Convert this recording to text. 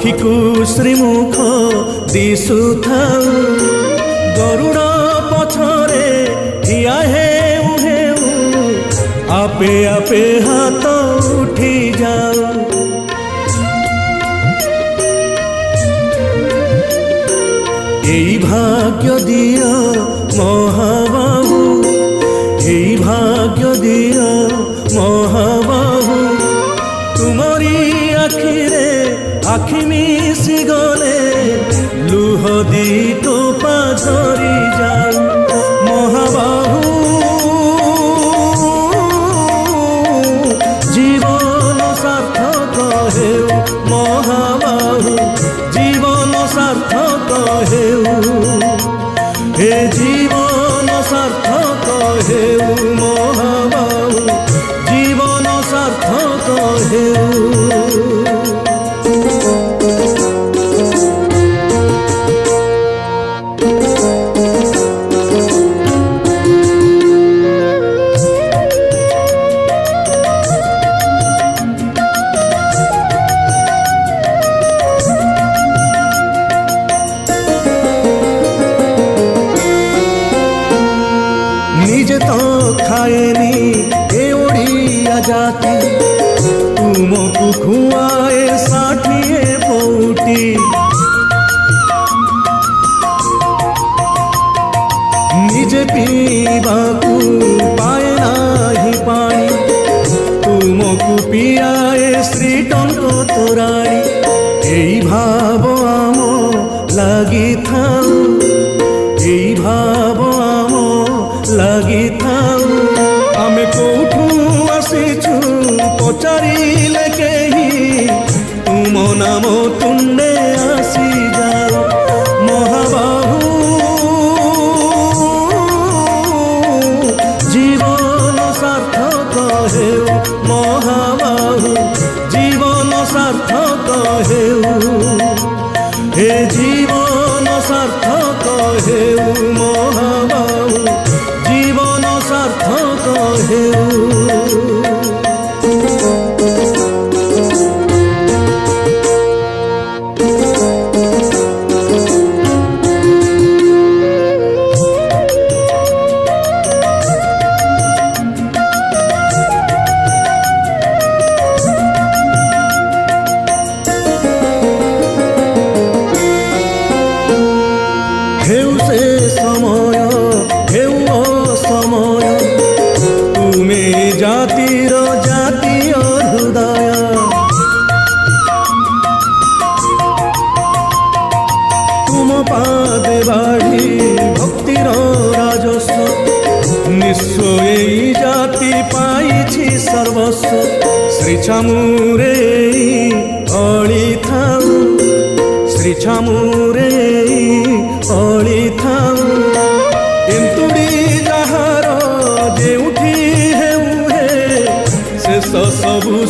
आखिकु श्रीमुख दिशुथाउ गरुड़ पछरे ठिया हेउ हेउ आपे आपे हाथ उठी जाऊ। एई भाग्य दिया महाबाहु, एई भाग्य दिया महाबाहु, तुमरी आखिरे आखि मिसी गले लुह दी टोपा झरी जाऊ। महाबाहु जीवन सार्थक हेउ, महाबाहु जीवन सार्थक हेउ, हे जीवन सार्थक हेउ, महाबाहु जीवन सार्थक हेउ। निजे तो खाएनी ए ओडिया जाति, तुमको खुआए षाठिए पौटी। निजे पीवाकू पाए नाही पानी, तुमको पियाए श्रीटंक तोराणी। एई भाव आम लगी थाऊ, एई भाव आम लगी थाऊ। आमे कोठू आसीछु पचारिले केही, तुम नाम तुंडे आसी जाओ। महाबाहु जीवन सार्थक हेउ, महाबाहु जीवन सार्थक हेउ, हे जीवन सार्थक हेउ, महाबाहु जीवन सार्थक हेउ। हेउ से समय हेउ असमय, तुमे जातिर जातीय हृदय। तुम पादे बाढ़ी भक्तिर राजस्व, निस्व एई जाति पाइछि सर्वस्व। श्री छामुरे अळी थाऊ, श्री छामुरे अळी थाऊ। एंतुड़ी जहार जेउठी हेउ हे, शेष सबु